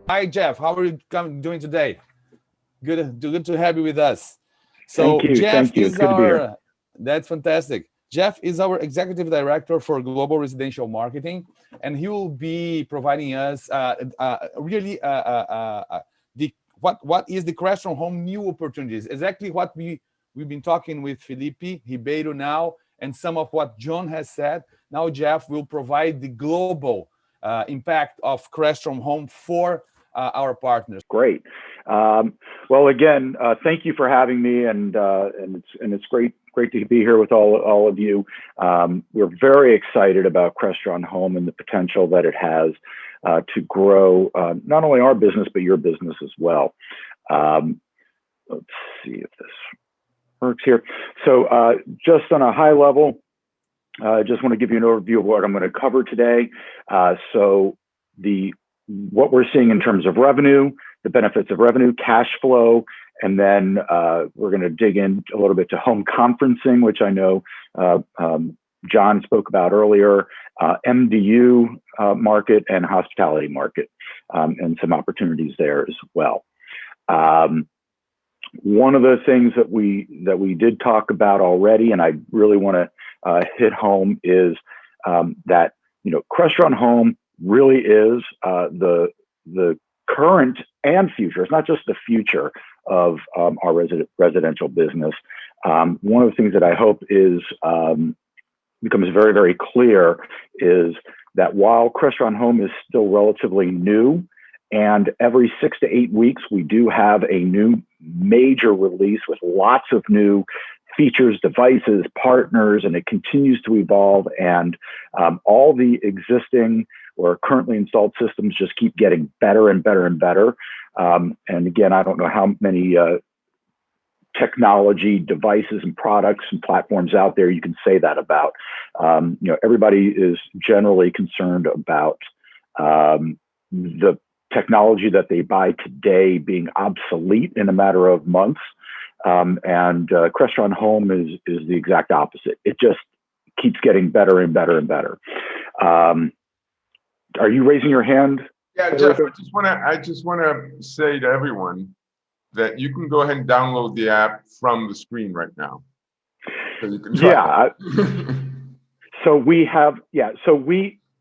Hi, Jeff. How are you doing today? Good to have you with us. Thank So you. Jeff Thank you. It's is good to be here. our, that's fantastic. Jeff is our executive director for global residential marketing, and he will be providing us really the what is the Crestron Home new opportunities. Exactly what we've been talking with Felipe Ribeiro now, and some of what John has said. Now Jeff will provide the global impact of Crestron Home for our partners. Great. Well, again, thank you for having me, and it's great to be here with all of you. We're very excited about Crestron Home and the potential that it has to grow not only our business but your business as well. Let's see if this works here. So, just on a high level, I just want to give you an overview of what I'm going to cover today. So, what we're seeing in terms of revenue, the benefits of revenue, cash flow, and then we're going to dig in a little bit to home conferencing, which I know John spoke about earlier, MDU market and hospitality market, and some opportunities there as well. One of the things that we did talk about already, and I really want to hit home, is that Crestron Home really is the current and future. It's not just the future of our residential business. One of the things that I hope is becomes very, very clear is that while Crestron Home is still relatively new, and every 6 to 8 weeks we do have a new major release with lots of new features, devices, partners, and it continues to evolve. And all the existing or currently installed systems just keep getting better and better and better. And again, I don't know how many technology devices and products and platforms out there you can say that about. Everybody is generally concerned about the technology that they buy today being obsolete in a matter of months. And Crestron Home is the exact opposite. It just keeps getting better and better and better. Are you raising your hand? Yeah, Jeff, I just wanna say to everyone that you can go ahead and download the app from the screen right now. So you can try.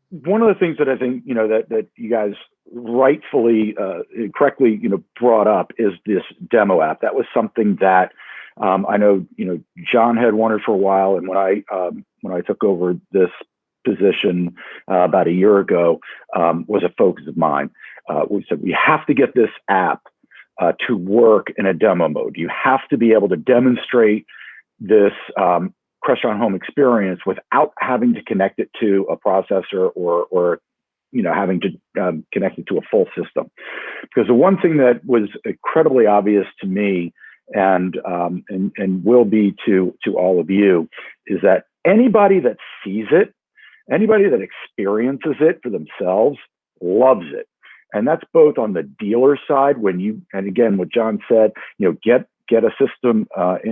One of the things that I think, that you guys rightfully, correctly, brought up is this demo app. That was something that I know, John had wanted for a while. And when I took over this position about a year ago, was a focus of mine. We said, we have to get this app to work in a demo mode. You have to be able to demonstrate this Crestron Home experience without having to connect it to a processor or having to connect it to a full system. Because the one thing that was incredibly obvious to me and will be to all of you is that anybody that sees it, anybody that experiences it for themselves loves it. And that's both on the dealer side and again, what John said, get a system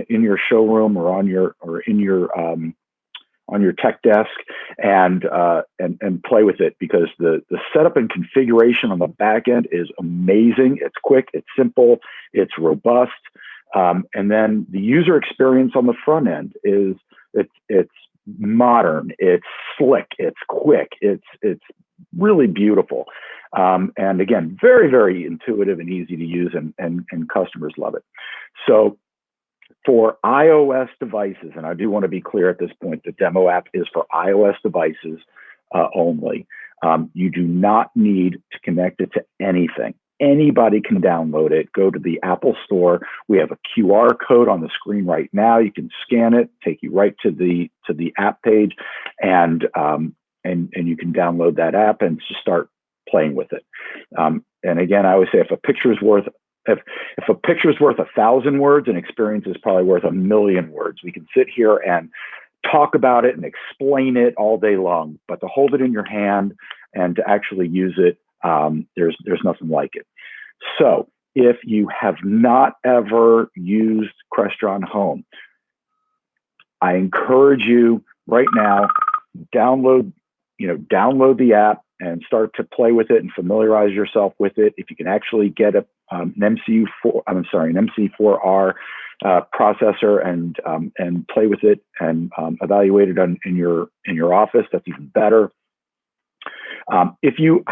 in your showroom or on your tech desk and play with it, because the setup and configuration on the back end is amazing. It's quick, it's simple, it's robust, and then the user experience on the front end is it's modern, it's slick, it's quick, it's really beautiful. And again, very, very intuitive and easy to use, and customers love it. So for iOS devices, and I do want to be clear at this point, the demo app is for iOS devices only. You do not need to connect it to anything. Anybody can download it. Go to the Apple Store. We have a QR code on the screen right now. You can scan it, take you right to the app page, and you can download that app and just start playing with it. And again, I always say, if a picture is worth 1,000 words, an experience is probably worth 1,000,000 words. We can sit here and talk about it and explain it all day long, but to hold it in your hand and to actually use it, there's nothing like it. So if you have not ever used Crestron Home, I encourage you right now, download the app, and start to play with it and familiarize yourself with it, if you can actually get an MC4R processor and play with it and evaluate it in your office, that's even better. If you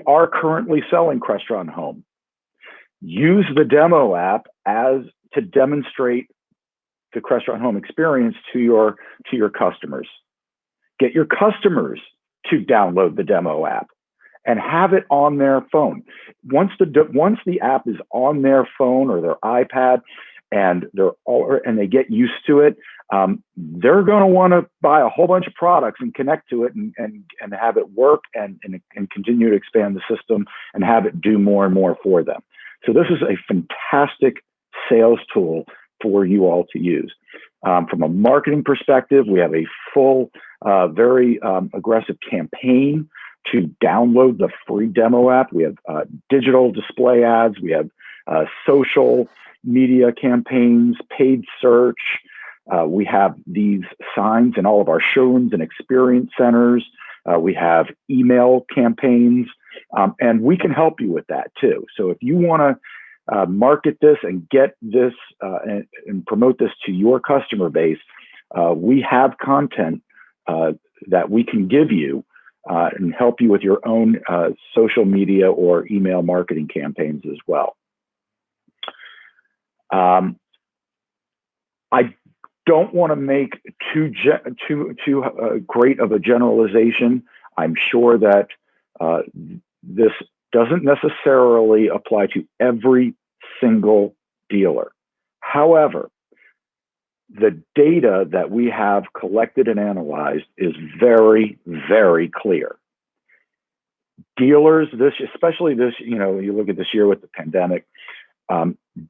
are currently selling Crestron Home, use the demo app to demonstrate the Crestron Home experience to your customers. Get your customers to download the demo app and have it on their phone. Once the app is on their phone or their iPad and they get used to it, they're going to want to buy a whole bunch of products and connect to it and have it work and continue to expand the system and have it do more and more for them. So this is a fantastic sales tool for you all to use. From a marketing perspective, we have a full, very aggressive campaign to download the free demo app. We have digital display ads. We have social media campaigns, paid search. We have these signs in all of our showrooms and experience centers. We have email campaigns, and we can help you with that too. So if you want to market this and get this and promote this to your customer base, we have content that we can give you and help you with your own social media or email marketing campaigns as well. I don't want to make too great of a generalization. I'm sure that this doesn't necessarily apply to every single dealer. However, the data that we have collected and analyzed is very, very clear. Dealers, especially this, you look at this year with the pandemic,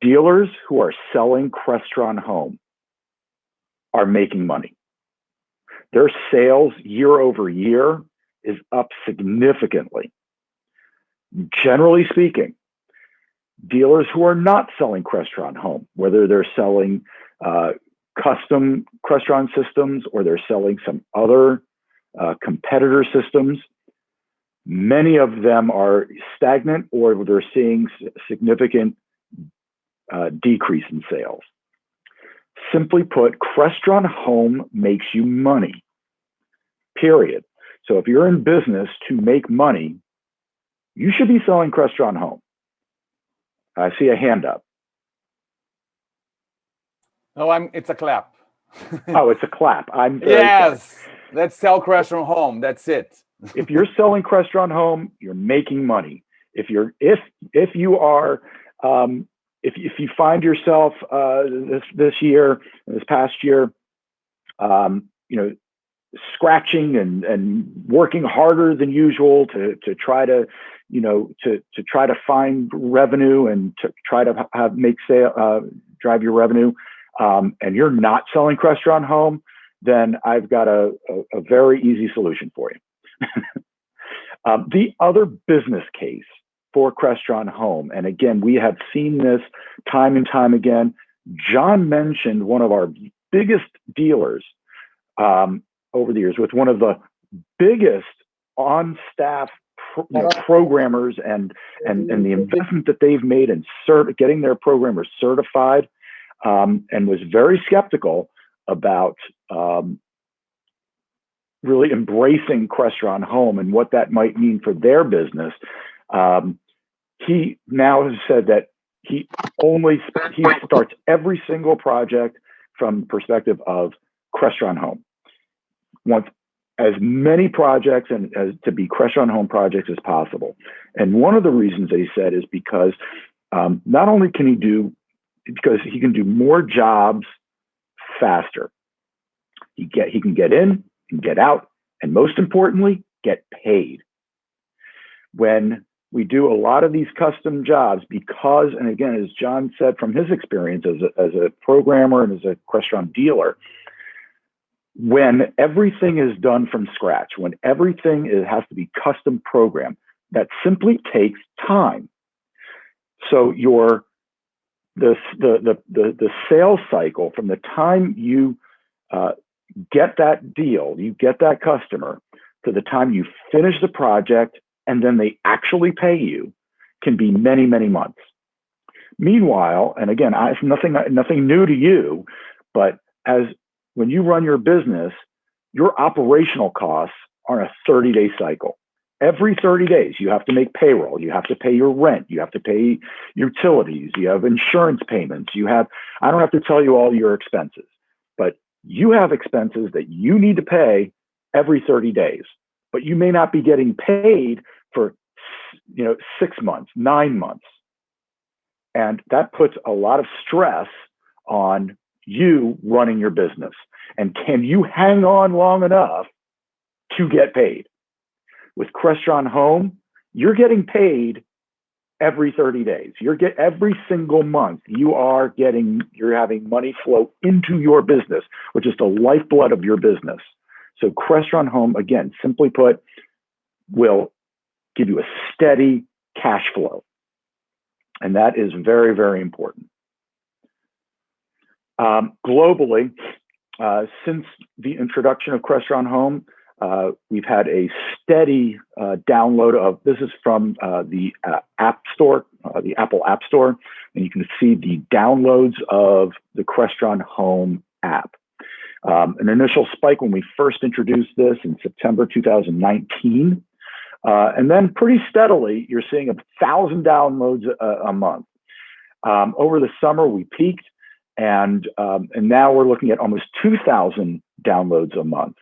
dealers who are selling Crestron Home are making money. Their sales year over year is up significantly. Generally speaking, dealers who are not selling Crestron Home, whether they're selling custom Crestron systems or they're selling some other competitor systems, many of them are stagnant or they're seeing significant decrease in sales. Simply put, Crestron Home makes you money, period. So if you're in business to make money, you should be selling Crestron Home. I see a hand up. No, it's a clap. Oh, it's a clap. I'm very yes. sorry. Let's sell Crestron Home. That's it. If you're selling Crestron Home, you're making money. If you find yourself this past year, scratching and working harder than usual to try to find revenue and to try to drive your revenue, and you're not selling Crestron Home, then I've got a very easy solution for you. The other business case for Crestron Home, and again, we have seen this time and time again. John mentioned one of our biggest dealers over the years with one of the biggest on-staff programmers and the investment that they've made in getting their programmers certified, and was very skeptical about really embracing Crestron Home and what that might mean for their business. He now has said that he starts every single project from the perspective of Crestron Home. Wants as many projects and as to be Crestron Home projects as possible. And one of the reasons that he said is because not only can he he can do more jobs faster. He can get in and get out, and most importantly, get paid. When we do a lot of these custom jobs, because, and again, as John said from his experience as a programmer and as a Crestron dealer, when everything is done from scratch, when everything has to be custom programmed, that simply takes time. So the sales cycle from the time you get that deal, you get that customer, to the time you finish the project and then they actually pay you can be many, many months. Meanwhile, and again, it's nothing new to you, but when you run your business, your operational costs are a 30-day cycle. Every 30 days, you have to make payroll, you have to pay your rent, you have to pay utilities, you have insurance payments, I don't have to tell you all your expenses, but you have expenses that you need to pay every 30 days, but you may not be getting paid for 6 months, 9 months. And that puts a lot of stress on you running your business. And can you hang on long enough to get paid? With Crestron Home, you're getting paid every 30 days. Every single month, you're having money flow into your business, which is the lifeblood of your business. So Crestron Home, again, simply put, will give you a steady cash flow. And that is very, very important. Globally, since the introduction of Crestron Home, we've had a steady download of, this is from the App Store, the Apple App Store, and you can see the downloads of the Crestron Home app. An initial spike when we first introduced this in September 2019. And then pretty steadily, you're seeing 1,000 downloads a month. Over the summer, we peaked, and now we're looking at almost 2,000 downloads a month.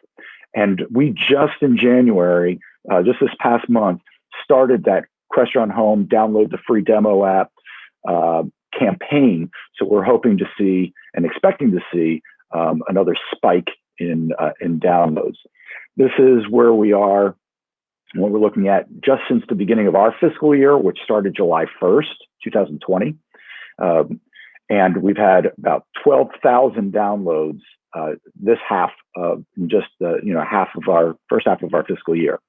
And we just in January, just this past month, started that Crestron Home download the free demo app campaign. So we're hoping to see and expecting to see another spike in downloads. This is where we are, what we're looking at just since the beginning of our fiscal year, which started July 1st, 2020. And we've had about 12,000 downloads this half of just half of our first half of our fiscal year.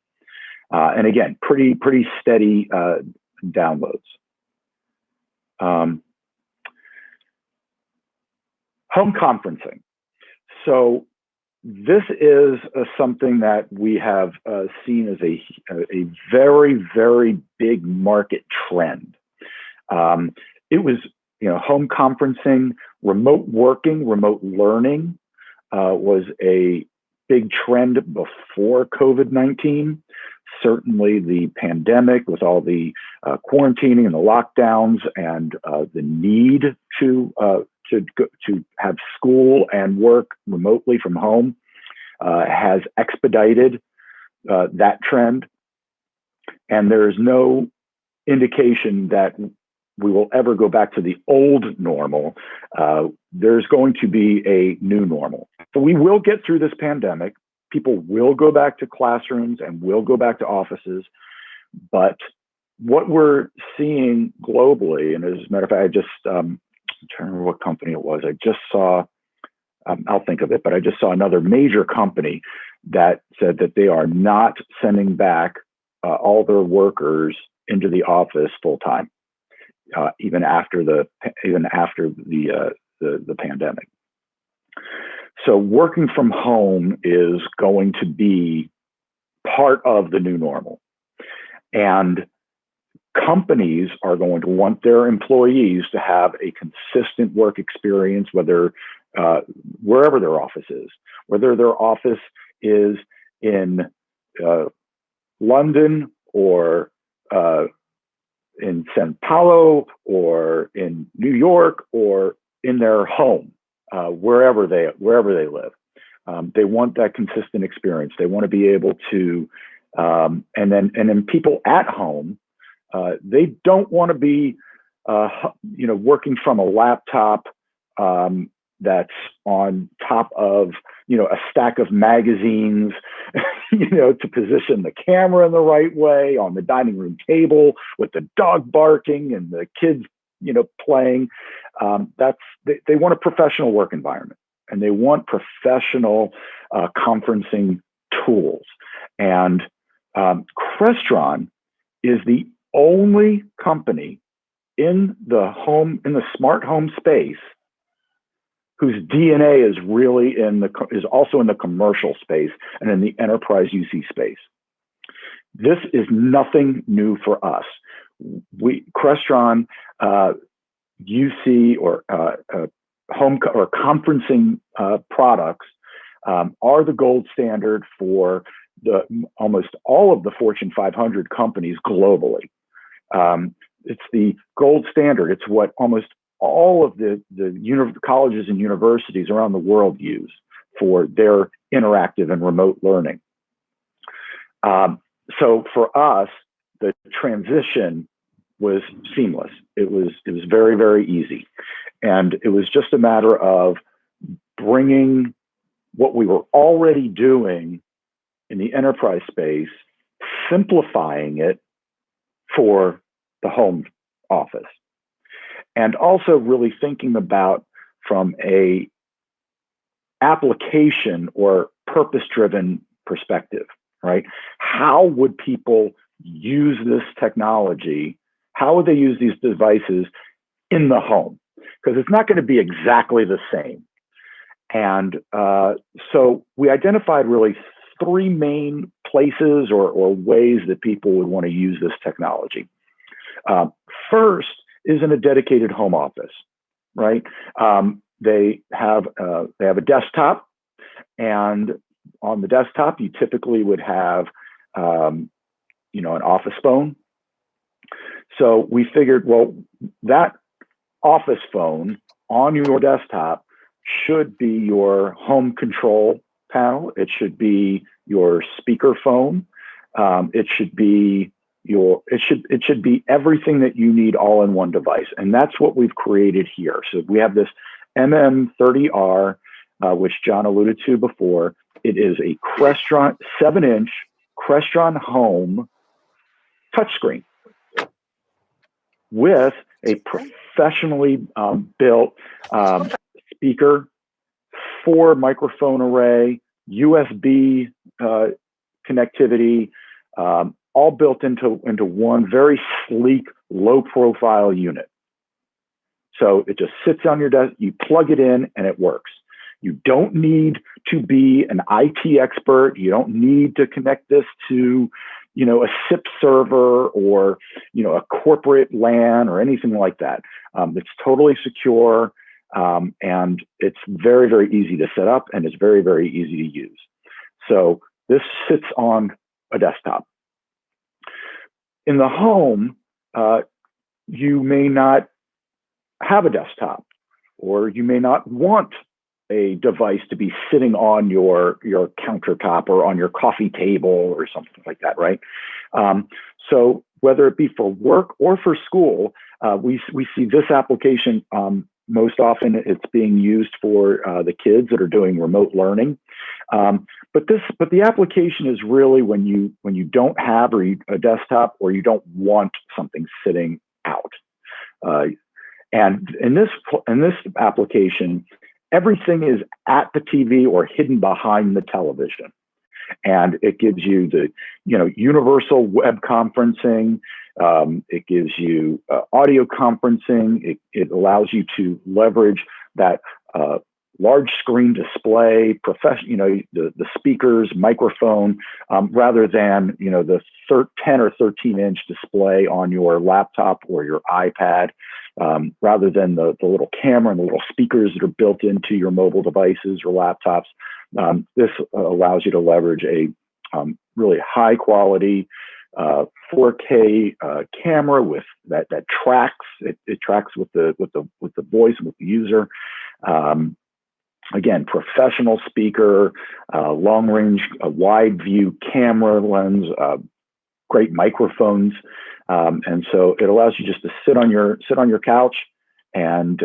And again, pretty steady downloads. Home conferencing. So this is something that we have seen as a very, very big market trend. It was, home conferencing, remote working, remote learning was a big trend before COVID-19. Certainly the pandemic with all the quarantining and the lockdowns and the need to have school and work remotely from home has expedited that trend. And there is no indication that we will ever go back to the old normal. There's going to be a new normal. So we will get through this pandemic. People will go back to classrooms and will go back to offices. But what we're seeing globally, and as a matter of fact, I just, I'm trying to remember what company it was. I just saw, I'll think of it, but I just saw another major company that said that they are not sending back all their workers into the office full time, even after the pandemic. So working from home is going to be part of the new normal, and companies are going to want their employees to have a consistent work experience, whether wherever their office is, whether their office is in London or in Sao Paulo or in New York or in their home, wherever they live. They want that consistent experience. They want to be able to, and then people at home, they don't want to be, working from a laptop that's on top of, a stack of magazines, to position the camera in the right way on the dining room table with the dog barking and the kids, playing. They want a professional work environment, and they want professional conferencing tools. And Crestron is the only company in the smart home space whose DNA is really is also in the commercial space and in the enterprise UC space. This is nothing new for us. Crestron UC or home or conferencing products are the gold standard for almost all of the Fortune 500 companies globally. It's the gold standard. It's what almost all of the colleges and universities around the world use for their interactive and remote learning. So for us, the transition was seamless. It was very, very easy. And it was just a matter of bringing what we were already doing in the enterprise space, simplifying it for the home office. And also really thinking about from a application or purpose-driven perspective, right? How would people use this technology? How would they use these devices in the home? Because it's not going to be exactly the same. And so we identified really three main places or ways that people would want to use this technology. First is in a dedicated home office, right? They have a desktop, and on the desktop, you typically would have, an office phone. So we figured, well, that office phone on your desktop should be your home control panel. It should be your speaker phone. It should be everything that you need all in one device. And that's what we've created here. So we have this MM30R, which John alluded to before. It is a Crestron 7-inch Crestron home touchscreen with a professionally built speaker, 4 microphone array, USB connectivity, all built into one very sleek, low-profile unit. So it just sits on your desk, you plug it in, and it works. You don't need to be an IT expert. You don't need to connect this to, a SIP server or, a corporate LAN or anything like that. It's totally secure, and it's very, very easy to set up, and it's very, very easy to use. So this sits on a desktop. In the home, you may not have a desktop, or you may not want a device to be sitting on your countertop or on your coffee table or something like that, right? So whether it be for work or for school, we see this application most often it's being used for the kids that are doing remote learning. But the application is really when you don't have a desktop or you don't want something sitting out. And in this application, everything is at the TV or hidden behind the television. And it gives you the, universal web conferencing. It gives you audio conferencing. It allows you to leverage that large screen display, the speakers, microphone, rather than, the 10 or 13-inch display on your laptop or your iPad, rather than the little camera and the little speakers that are built into your mobile devices or laptops. This allows you to leverage a really high quality 4K camera with that tracks. It tracks with the voice and with the user. Again, professional speaker, long range, wide view camera lens, great microphones, and so it allows you just to sit on your couch and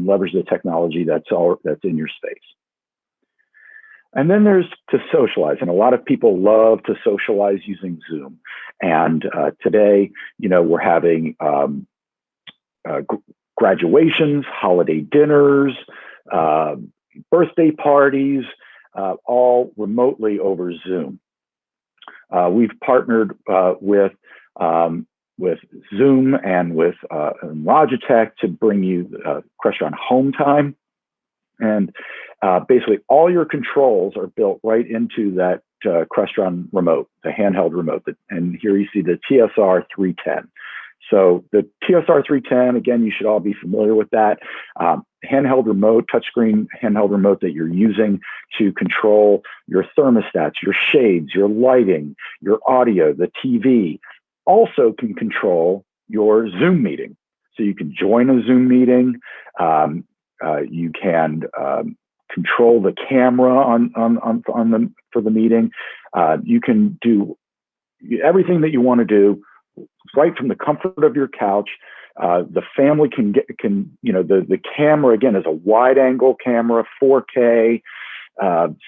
leverage the technology that's in your space. And then there's to socialize, and a lot of people love to socialize using Zoom. And today, we're having graduations, holiday dinners, birthday parties, all remotely over Zoom. We've partnered with Zoom and with Logitech to bring you Crestron Home Time. And basically all your controls are built right into that Crestron remote, the handheld remote. And here you see the TSR 310. So the TSR 310, again, you should all be familiar with that. Handheld remote, touchscreen handheld remote that you're using to control your thermostats, your shades, your lighting, your audio, the TV. Also can control your Zoom meeting. So you can join a Zoom meeting. You can control the camera for the meeting. You can do everything that you want to do right from the comfort of your couch. The family the camera again is a wide angle camera, 4K.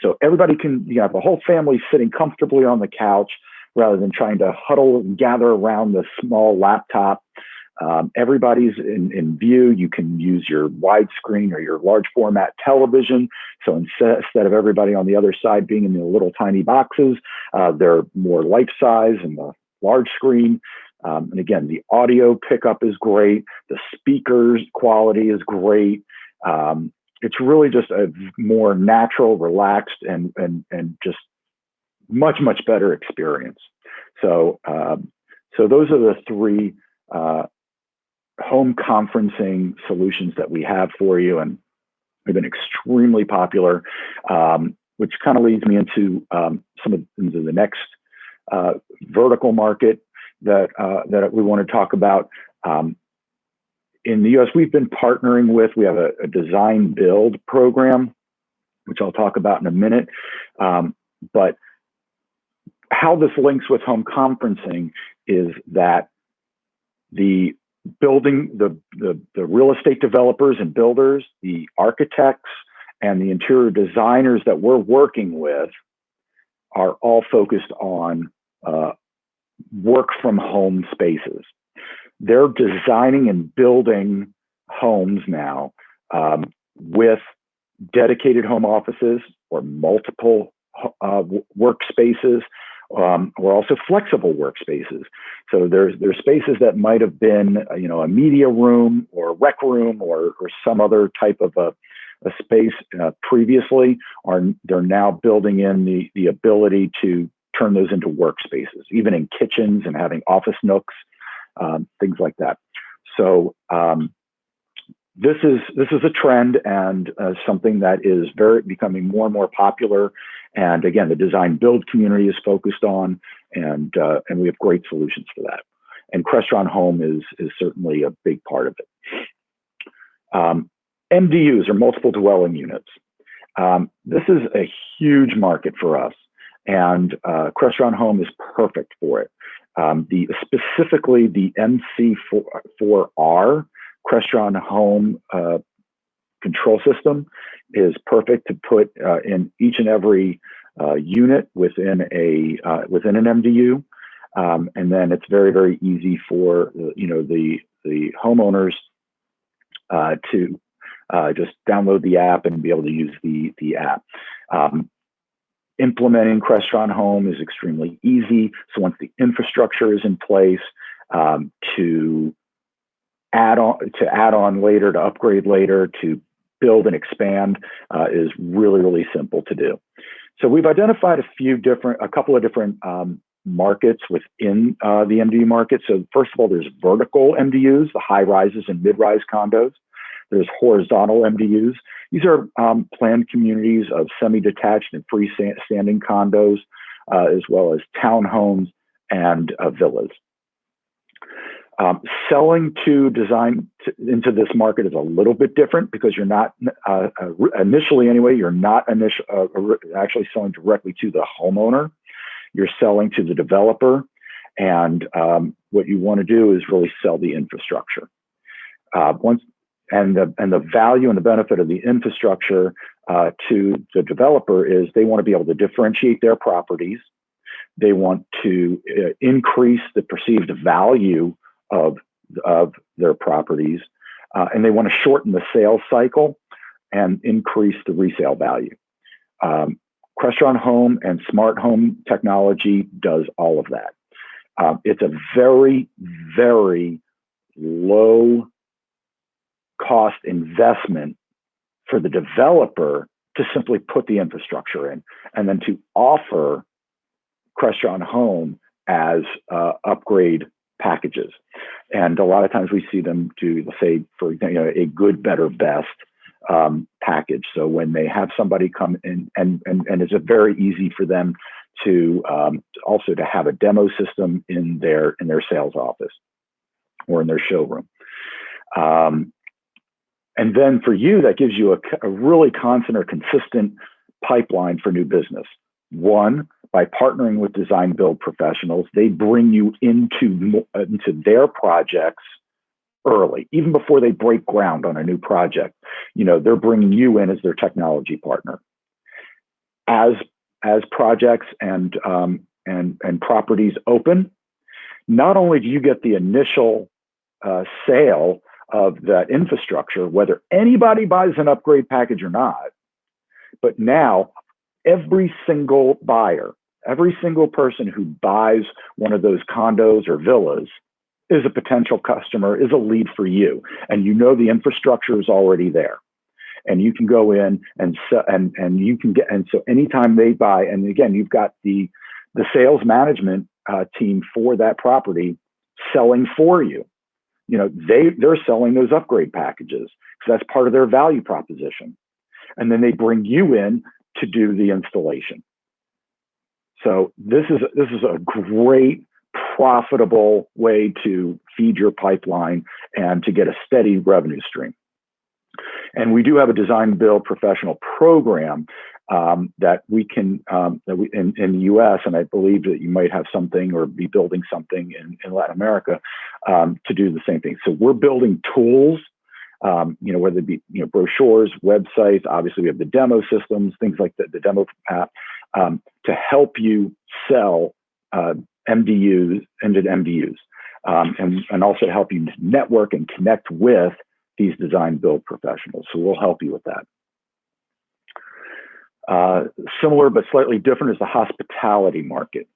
So everybody you have the whole family sitting comfortably on the couch rather than trying to huddle and gather around the small laptop. Everybody's in view. You can use your widescreen or your large format television. So instead of everybody on the other side being in the little tiny boxes, they're more life size in the large screen. And again, the audio pickup is great. The speakers quality is great. It's really just a more natural, relaxed, and just much, much better experience. So those are the three home conferencing solutions that we have for you, and they've been extremely popular, which kind of leads me into into the next vertical market that we want to talk about. In the US, we've been partnering with, we have a design build program, which I'll talk about in a minute. But how this links with home conferencing is that the real estate developers and builders, the architects, and the interior designers that we're working with are all focused on work from home spaces. They're designing and building homes now with dedicated home offices or multiple workspaces, or also flexible workspaces. So there's spaces that might have been, a media room or a rec room or some other type of a space previously. They're now building in the ability to turn those into workspaces, even in kitchens and having office nooks, things like that. So this is a trend and something that is becoming more and more popular. And again, the design build community is focused on, and we have great solutions for that. And Crestron Home is certainly a big part of it. MDUs, or multiple dwelling units. This is a huge market for us, and Crestron Home is perfect for it. Specifically the MC4R Crestron Home control system is perfect to put in each and every unit within an MDU, and then it's very, very easy for the homeowners to just download the app and be able to use the app. Implementing Crestron Home is extremely easy. So once the infrastructure is in place, to add on later, to upgrade later, to build and expand is really, really simple to do. So we've identified a couple of different markets within the MDU market. So first of all, there's vertical MDUs, the high rises and mid-rise condos. There's horizontal MDUs. These are planned communities of semi-detached and freestanding condos, as well as townhomes and villas. Selling into this market is a little bit different because you're not, initially anyway, you're not actually selling directly to the homeowner. You're selling to the developer. And what you want to do is really sell the infrastructure. And the value and the benefit of the infrastructure to the developer is they want to be able to differentiate their properties. They want to increase the perceived value of their properties, and they want to shorten the sales cycle and increase the resale value. Crestron Home and smart home technology does all of that. It's a very, very low cost investment for the developer to simply put the infrastructure in and then to offer Crestron Home as upgrade packages. And a lot of times we see them do, let's say, for example, a good, better, best package. So when they have somebody come in, and it's very easy for them to also to have a demo system in their sales office or in their showroom. And then for you, that gives you a really constant or consistent pipeline for new business. One, by partnering with design build professionals, they bring you into their projects early, even before they break ground on a new project. They're bringing you in as their technology partner. As projects and properties open, not only do you get the initial sale of that infrastructure, whether anybody buys an upgrade package or not, but now every single buyer, every single person who buys one of those condos or villas is a potential customer, is a lead for you. And the infrastructure is already there. And you can go in and you can get, and so anytime they buy, and again, you've got the sales management team for that property selling for you. They're selling those upgrade packages. So that's part of their value proposition. And then they bring you in to do the installation. So this is a great, profitable way to feed your pipeline and to get a steady revenue stream. And we do have a design build professional program that we can in the U.S. and I believe that you might have something or be building something in Latin America to do the same thing. So we're building tools, whether it be brochures, websites. Obviously, we have the demo systems, things like the demo app to help you sell MDUs and MDUs, and also help you network and connect with these design build professionals. So we'll help you with that. Similar but slightly different is the hospitality market.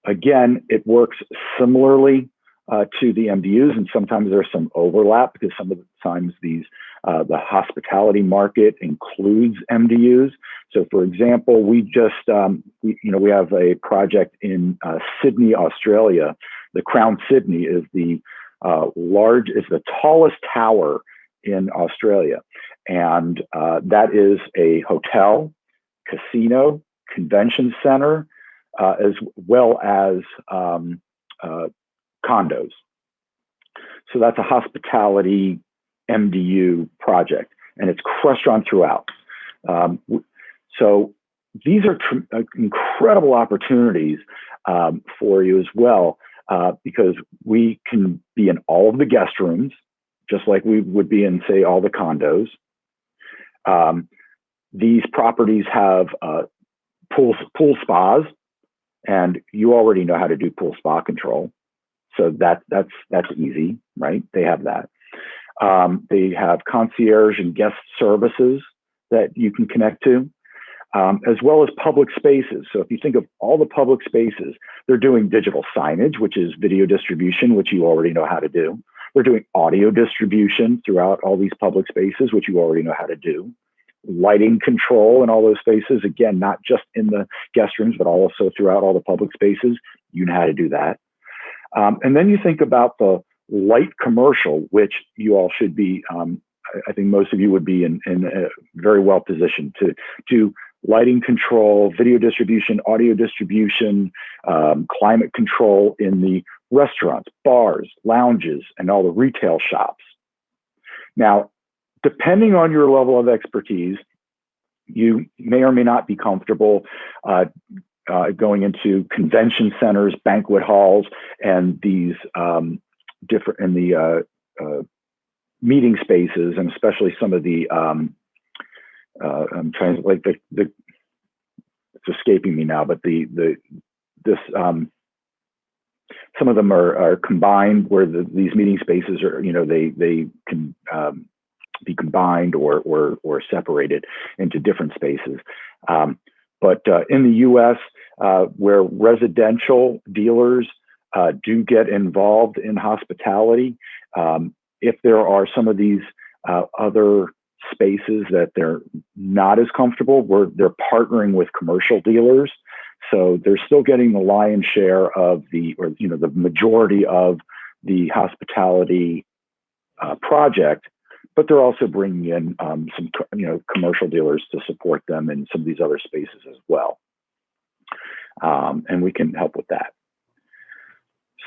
Again, it works similarly to the MDUs, and sometimes there's some overlap because some of the times the hospitality market includes MDUs. So, for example, we have a project in Sydney, Australia. The Crown Sydney is the tallest tower in Australia. And that is a hotel, casino, convention center, as well as condos. So that's a hospitality MDU project, and it's Crestron throughout. So these are incredible opportunities for you as well, because we can be in all of the guest rooms, just like we would be in, say, all the condos. These properties have pool spas, and you already know how to do pool spa control. So that's easy, right? They have that. They have concierge and guest services that you can connect to, as well as public spaces. So if you think of all the public spaces, they're doing digital signage, which is video distribution, which you already know how to do. They're doing audio distribution throughout all these public spaces, which you already know how to do. Lighting control in all those spaces, again, not just in the guest rooms, but also throughout all the public spaces. You know how to do that. And then you think about the light commercial, which you all should be, I think most of you would be in very well positioned to do lighting control, video distribution, audio distribution, climate control in the restaurants, bars, lounges, and all the retail shops. Now, depending on your level of expertise, you may or may not be comfortable going into convention centers, banquet halls, and these meeting spaces, and especially some of the I'm trying to it's escaping me now, but some of them are combined, where these meeting spaces are, they can be combined or separated into different spaces. But in the U.S., where residential dealers do get involved in hospitality, if there are some of these other spaces that they're not as comfortable, they're partnering with commercial dealers. So they're still getting the lion's share of the majority of the hospitality project, but they're also bringing in some commercial dealers to support them in some of these other spaces as well. And we can help with that.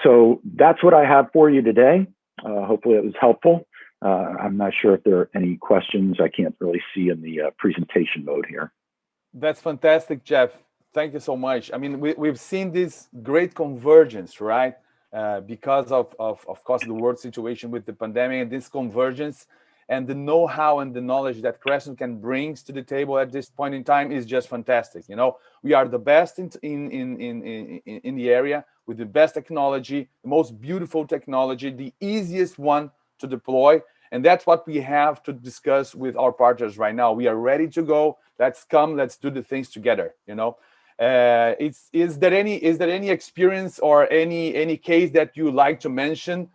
So that's what I have for you today. Hopefully it was helpful. I'm not sure if there are any questions. I can't really see in the presentation mode here. That's fantastic, Jeff. Thank you so much. I mean, we've seen this great convergence, right? Because of course, the world situation with the pandemic, and this convergence and the know-how and the knowledge that Crestron can bring to the table at this point in time is just fantastic. You know, we are the best in the area with the best technology, the most beautiful technology, the easiest one to deploy. And that's what we have to discuss with our partners right now. We are ready to go. Let's do the things together, you know. Is there any experience or any case that you like to mention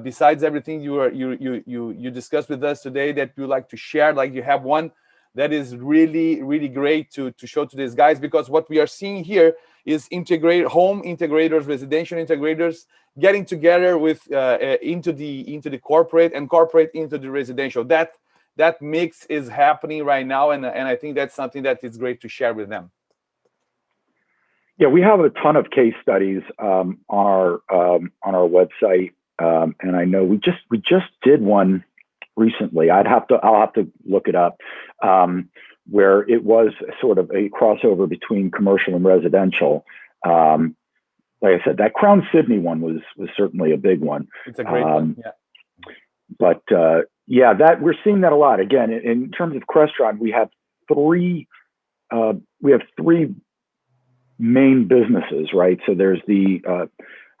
besides everything you discussed with us today that you like to share? Like you have one that is really great to show to these guys, because what we are seeing here is home integrators, residential integrators getting together with into the corporate and corporate into the residential. That mix is happening right now, and I think that's something that is great to share with them. Yeah, we have a ton of case studies on our website, and I know we just did one recently. I'll have to look it up, where it was sort of a crossover between commercial and residential. Like I said, that Crown Sydney one was certainly a big one. It's a great one, yeah. But yeah, that we're seeing that a lot. Again, in terms of Crestron, we have three main businesses, right? So there's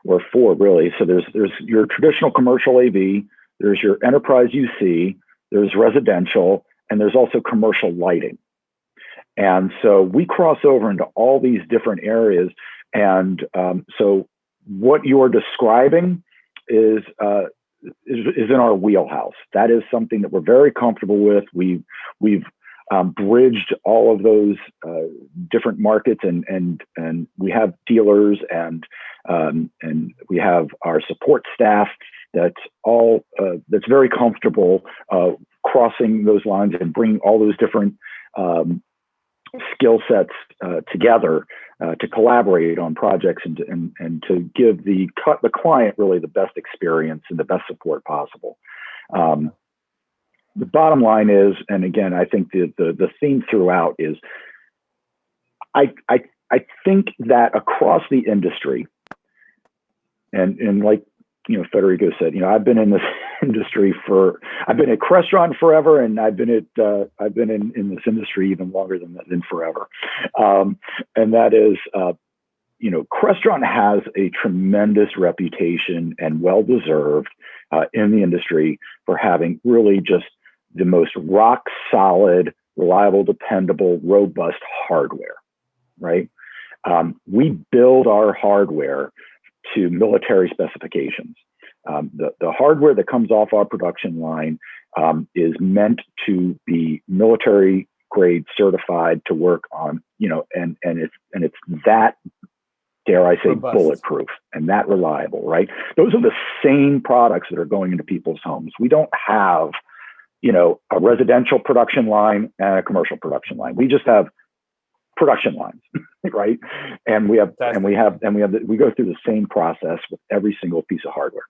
or four really. So there's your traditional commercial AV, there's your enterprise UC, there's residential, and there's also commercial lighting. And so we cross over into all these different areas. And so what you're describing is in our wheelhouse. That is something that we're very comfortable with. We've bridged all of those different markets, and we have dealers and we have our support staff that's very comfortable crossing those lines and bringing all those different skill sets together to collaborate on projects and to give the client really the best experience and the best support possible. The bottom line is, and again, I think the theme throughout is, I think that across the industry, and like Federico said, I've been in this industry I've been at Crestron forever, and I've been in this industry even longer than forever, and that is, Crestron has a tremendous reputation and well-deserved in the industry for having really just the most rock solid, reliable, dependable, robust hardware, right? We build our hardware to military specifications. The hardware that comes off our production line is meant to be military grade certified to work on, and it's that, dare I say, robust, bulletproof, and that reliable, right? Those are the same products that are going into people's homes. We don't have a residential production line and a commercial production line. We just have production lines, right? And we go through the same process with every single piece of hardware.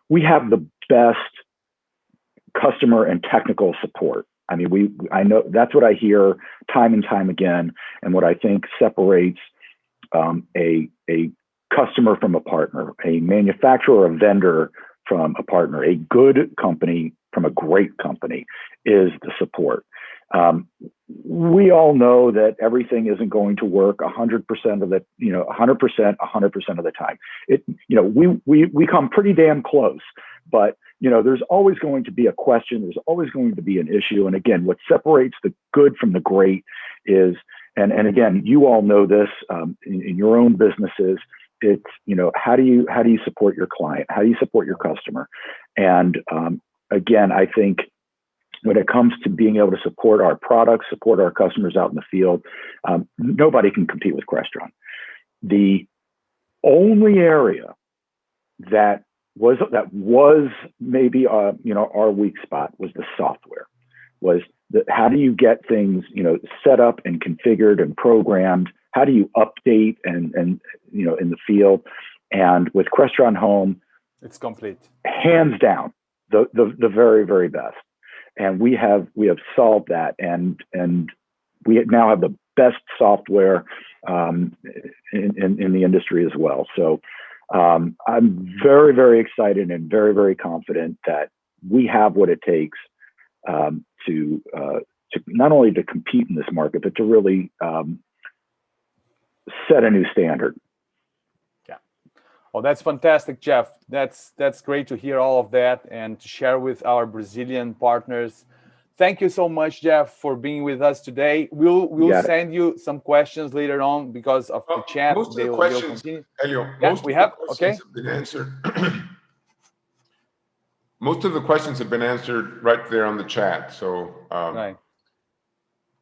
We have the best customer and technical support. I mean, I know that's what I hear time and time again, and what I think separates a customer from a partner, a manufacturer or a vendor from a partner, a good company from a great company, is the support. We all know that everything isn't going to work 100% of the, 100% of the time. We come pretty damn close, but there's always going to be a question. There's always going to be an issue. And again, what separates the good from the great is, and again, you all know this in your own businesses. It's, how do you support your client? How do you support your customer? And again, I think when it comes to being able to support our products, support our customers out in the field, nobody can compete with Crestron. The only area that was maybe our weak spot was the software. How do you get things set up and configured and programmed? How do you update and in the field? And with Crestron Home, it's complete, hands down, the very, very best. And we have solved that, and we now have the best software in the industry as well. So I'm very, very excited and very, very confident that we have what it takes to not only to compete in this market, but to really set a new standard. Yeah. Oh, that's fantastic, Jeff. That's great to hear all of that and to share with our Brazilian partners. Thank you so much, Jeff, for being with us today. We'll send you some questions later on because of the chat. Most of the questions, Elio, most of the questions have been answered. Most of the questions have been answered right there on the chat. So right.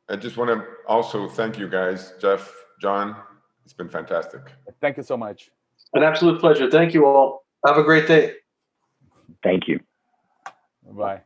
I just want to also thank you guys, Jeff, John. It's been fantastic. Thank you so much. An absolute pleasure. Thank you all. Have a great day. Thank you. Bye.